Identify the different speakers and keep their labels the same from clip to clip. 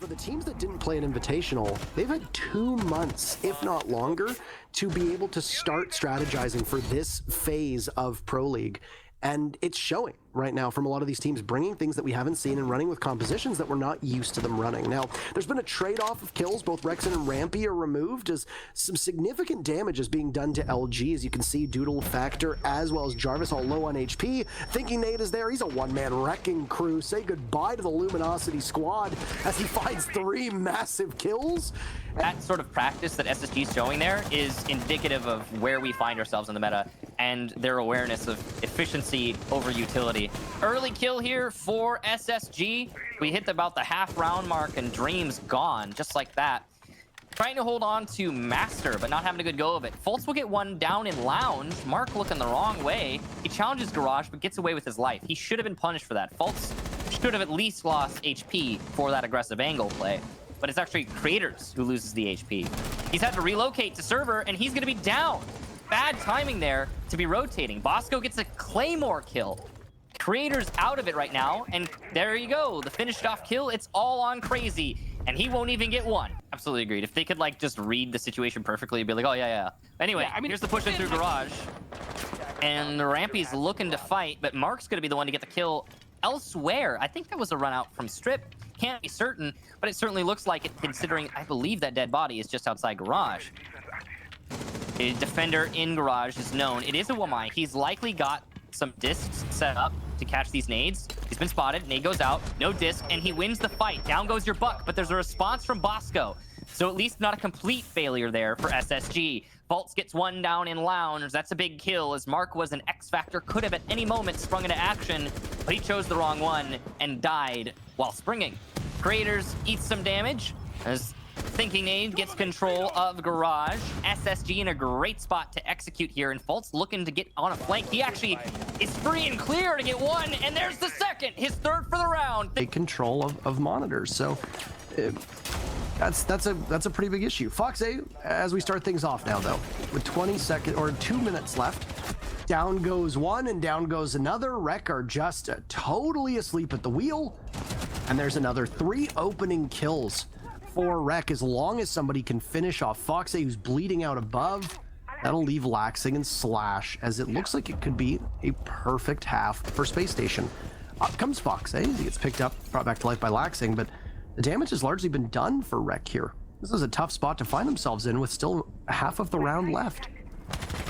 Speaker 1: For the teams that didn't play an invitational, they've had 2 months, if not longer, to be able to start strategizing for this phase of Pro League. And it's showing right now from a lot of these teams, bringing things that we haven't seen and running with compositions that we're not used to them running. Now, there's been a trade-off of kills. Both Rexon and Rampy are removed as some significant damage is being done to LG, as you can see, Doodle, Factor, as well as Jarvis all low on HP. Thinking Nate is there. He's a one-man wrecking crew. Say goodbye to the Luminosity squad as he finds 3 massive kills.
Speaker 2: That sort of practice that SSG is showing there is indicative of where we find ourselves in the meta and their awareness of efficiency over utility. Early kill here for SSG. We hit about the half round mark and Dream's gone, just like that. Trying to hold on to Master, but not having a good go of it. Fultz will get one down in Lounge. Mark looking the wrong way. He challenges Garage, but gets away with his life. He should have been punished for that. Fultz should have at least lost HP for that aggressive angle play. But it's actually Creators who loses the HP. He's had to relocate to server, and he's going to be down. Bad timing there to be rotating. Bosco gets a Claymore kill. Creators out of it right now, and there you go. The finished off kill, it's all on Crazy, and he won't even get one. Absolutely agreed. If they could, like, just read the situation perfectly and be like, oh, yeah. Anyway, yeah, I mean, here's the push in through Garage. And the Rampy's looking to fight, but Mark's going to be the one to get the kill elsewhere. I think that was a run out from Strip. Can't be certain, but it certainly looks like it, considering I believe that dead body is just outside Garage. A defender in Garage is known. It is a Wamai. He's likely got some discs set up to catch these nades. He's been spotted. Nade goes out. No disc, and he wins the fight. Down goes your Buck, but there's a response from Bosco. So at least not a complete failure there for SSG. Fultz gets one down in Lounge. That's a big kill, as Mark was an X-Factor. Could have at any moment sprung into action, but he chose the wrong one and died while springing. Creators eats some damage as Thinking Nade gets control of Garage. SSG in a great spot to execute here, and Fultz looking to get on a flank. He actually is free and clear to get one, and there's the second, his third for the round.
Speaker 1: Take control of monitors, so that's a pretty big issue. Fox A, as we start things off now though, with 2 minutes left, down goes one and down goes another. Rec are just totally asleep at the wheel, and there's another 3 opening kills for Rec. As long as somebody can finish off Fox A, who's bleeding out above, that'll leave Laxing and Slash, as it looks like it could be a perfect half for Space Station. Up comes Fox A, he gets picked up, brought back to life by Laxing, but the damage has largely been done for Rec here. This is a tough spot to find themselves in with still half of the round left.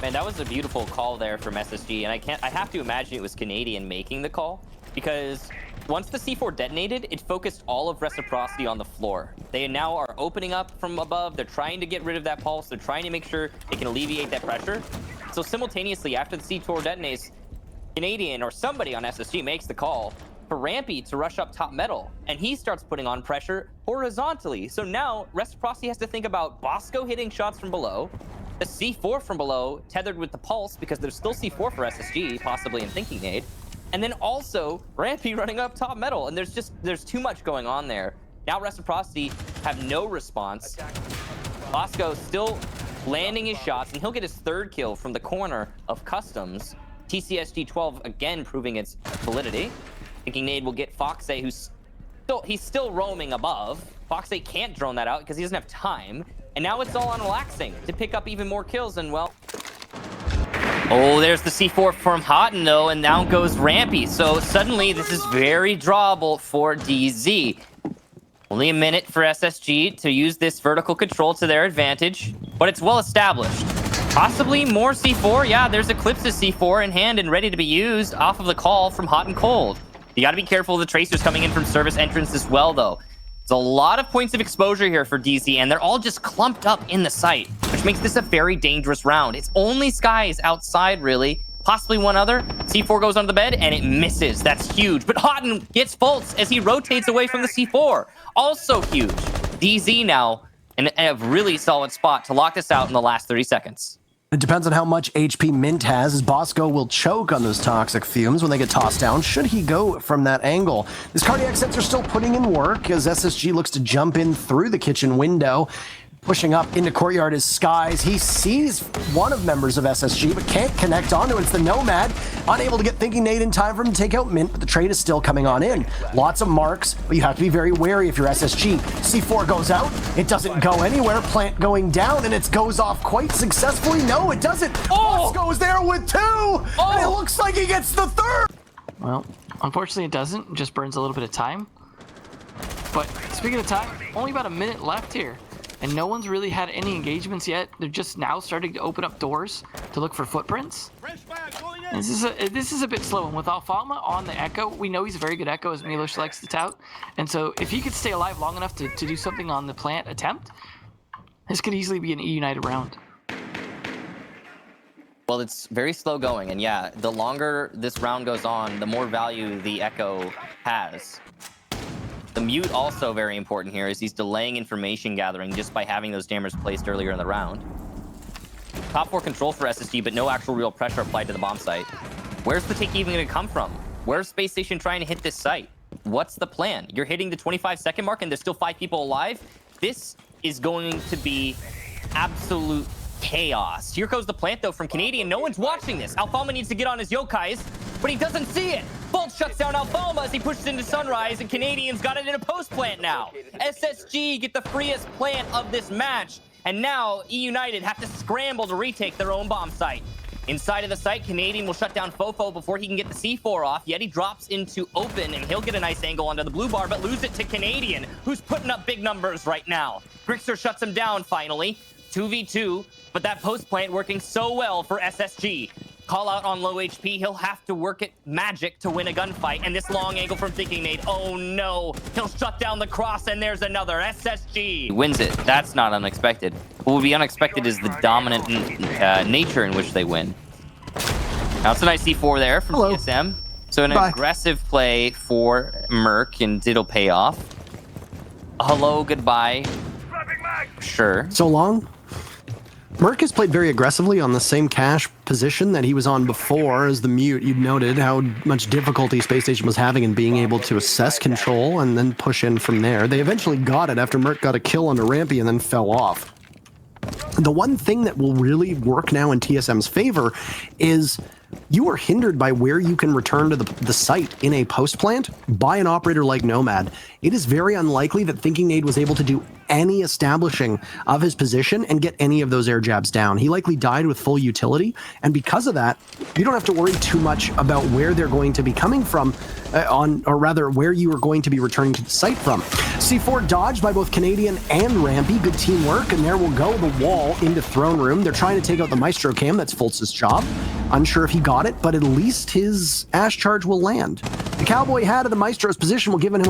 Speaker 2: Man, that was a beautiful call there from SSG, and I have to imagine it was Canadian making the call, because once the C4 detonated, it focused all of Reciprocity on the floor. They now are opening up from above. They're trying to get rid of that pulse. They're trying to make sure they can alleviate that pressure. So simultaneously, after the C4 detonates, Canadian or somebody on SSG makes the call for Rampy to rush up top metal, and he starts putting on pressure horizontally. So now Reciprocity has to think about Bosco hitting shots from below, the C4 from below tethered with the pulse, because there's still C4 for SSG, possibly in Thinking Nade, and then also Rampy running up top metal, and there's too much going on there. Now Reciprocity have no response. Bosco still landing his shots, and he'll get his 3rd kill from the corner of Customs. TCSG 12 again proving its validity. Thinking Nade will get Fox A, he's still roaming above. Fox A can't drone that out because he doesn't have time. And now it's all on Laxing to pick up even more kills, and well... Oh, there's the C4 from Houghton, though, and down goes Rampy. So suddenly, this is very drawable for DZ. Only a minute for SSG to use this vertical control to their advantage, but it's well established. Possibly more C4. Yeah, there's Eclipse's C4 in hand and ready to be used off of the call from Hot and Cold. You got to be careful of the Tracers coming in from service entrance as well, though. There's a lot of points of exposure here for DZ, and they're all just clumped up in the site, which makes this a very dangerous round. It's only Skies outside, really. Possibly one other. C4 goes under the bed, and it misses. That's huge. But Houghton gets Fultz as he rotates away from the C4. Also huge. DZ now in a really solid spot to lock this out in the last 30 seconds.
Speaker 1: It depends on how much HP Mint has, as Bosco will choke on those toxic fumes when they get tossed down, should he go from that angle. This cardiac sensor still putting in work as SSG looks to jump in through the kitchen window. Pushing up into courtyard is Skies. He sees one of members of SSG, but can't connect onto it. It's the Nomad, unable to get Thinking Nate in time for him to take out Mint, but the trade is still coming on in. Lots of marks, but you have to be very wary if you're SSG. C4 goes out. It doesn't go anywhere. Plant going down, and it goes off quite successfully. No, it doesn't. Oh! Goes there with 2, and it looks like he gets the 3rd.
Speaker 3: Well, unfortunately it doesn't. It just burns a little bit of time. But speaking of time, only about a minute left here. And no one's really had any engagements yet. They're just now starting to open up doors to look for footprints. And this is a bit slow. And with Alfama on the Echo, we know he's a very good Echo, as Milos likes to tout. And so if he could stay alive long enough to do something on the plant attempt, this could easily be an E United round.
Speaker 2: Well, it's very slow going, and yeah, the longer this round goes on, the more value the Echo has. The mute also very important here, as he's delaying information gathering just by having those jammers placed earlier in the round. Top 4 control for SSG, but no actual real pressure applied to the bomb site. Where's the take even going to come from? Where's Space Station trying to hit this site? What's the plan? You're hitting the 25-second mark and there's still 5 people alive? This is going to be absolute chaos. Here goes the plant, though, from Canadian. No one's watching this. Alfama needs to get on his yokais, but he doesn't see it. Bolt shuts down Alfama as he pushes into Sunrise, and Canadian's got it in a post plant now. SSG get the freest plant of this match, and now E United have to scramble to retake their own bomb site. Inside of the site, Canadian will shut down Fofo before he can get the C4 off. Yeti drops into open, and he'll get a nice angle onto the blue bar, but lose it to Canadian, who's putting up big numbers right now. Grixer shuts him down finally. 2v2, but that post plant working so well for SSG. Call out on low HP, he'll have to work it magic to win a gunfight, and this long angle from Thinking Nate, oh no, he'll shut down the cross, and there's another. SSG wins it. That's not unexpected. What would be unexpected is the dominant nature in which they win. Now it's a nice C4 there from TSM. So an aggressive play for Merc, and it'll pay off. Hello, goodbye. Sure.
Speaker 1: So long. Merc has played very aggressively on the same cache position that he was on before as the mute. You noted how much difficulty Space Station was having in being able to assess control and then push in from there. They eventually got it after Merc got a kill on Rampy and then fell off. The one thing that will really work now in TSM's favor is you are hindered by where you can return to the site in a post plant by an operator like Nomad. It is very unlikely that Thinking Nate was able to do any establishing of his position and get any of those air jabs down. He likely died with full utility, and because of that, you don't have to worry too much about where they're going to be coming from, or rather, where you are going to be returning to the site from. C4 dodged by both Canadian and Rampy. Good teamwork, and there will go the wall into Throne Room. They're trying to take out the Maestro Cam. That's Fultz's job. Unsure if he got it, but at least his Ash Charge will land. The Cowboy hat of the Maestro's position will give him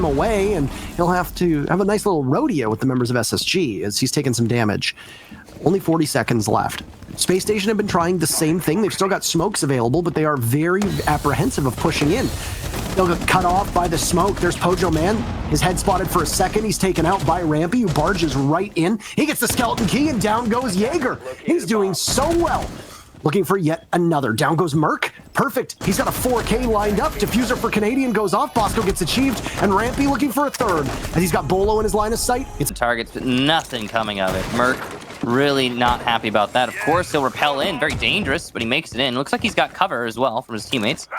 Speaker 1: away, and he'll have to have a nice little rodeo with the members of SSG as he's taken some damage. Only 40 seconds left. Space Station have been trying the same thing. They've still got smokes available, but they are very apprehensive of pushing in. They'll get cut off by the smoke. There's Pojo Man. His head spotted for a second. He's taken out by Rampy, who barges right in. He gets the skeleton key, and down goes Jaeger. He's doing so well. Looking for yet another. Down goes Merc. Perfect. He's got a 4K lined up. Diffuser for Canadian goes off. Bosco gets achieved. And Rampy looking for a third. As he's got Bolo in his line of sight. It's
Speaker 2: targets, but nothing coming of it. Merc really not happy about that. Of course, he'll repel in. Very dangerous, but he makes it in. Looks like he's got cover as well from his teammates.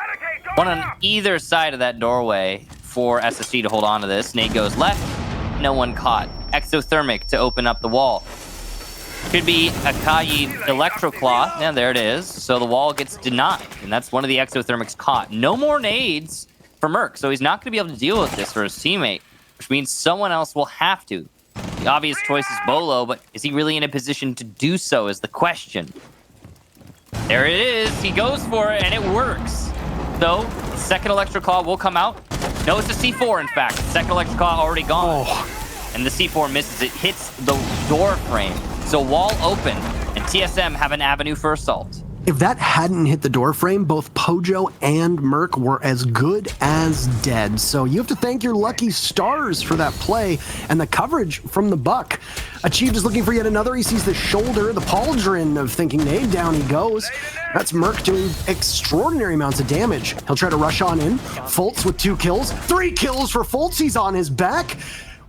Speaker 2: One on either side of that doorway for SSG to hold on to this. Nate goes left. No one caught. Exothermic to open up the wall. Could be a Kayi Electro Claw. Yeah, there it is. So the wall gets denied, and that's one of the Exothermics caught. No more nades for Merc, so he's not going to be able to deal with this for his teammate, which means someone else will have to. The obvious choice is Bolo, but is he really in a position to do so is the question. There it is. He goes for it, and it works. So, the second Electro Claw will come out. No, it's a C4, in fact. The second Electro Claw already gone. And the C4 misses. It hits the door frame. So wall open, and TSM have an avenue for assault.
Speaker 1: If that hadn't hit the door frame, both Pojo and Merc were as good as dead. So you have to thank your lucky stars for that play, and the coverage from the Buck. Achieved is looking for yet another. He sees the shoulder, the pauldron of Thinking Nate. Down he goes. That's Merc doing extraordinary amounts of damage. He'll try to rush on in. Fultz with 2 kills. 3 kills for Fultz. He's on his back.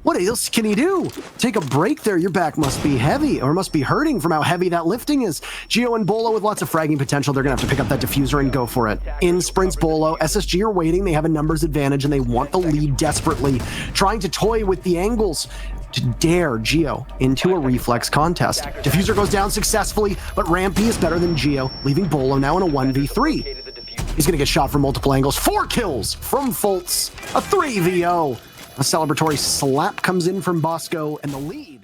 Speaker 1: What else can he do? Take a break there. Your back must be heavy, or must be hurting from how heavy that lifting is. Gio and Bolo with lots of fragging potential. They're going to have to pick up that diffuser and go for it. In sprints Bolo. SSG are waiting. They have a numbers advantage, and they want the lead desperately. Trying to toy with the angles to dare Gio into a reflex contest. Diffuser goes down successfully, but Rampy is better than Gio, leaving Bolo now in a 1v3. He's going to get shot from multiple angles. 4 kills from Fultz. A 3v0. A celebratory slap comes in from Bosco, and the lead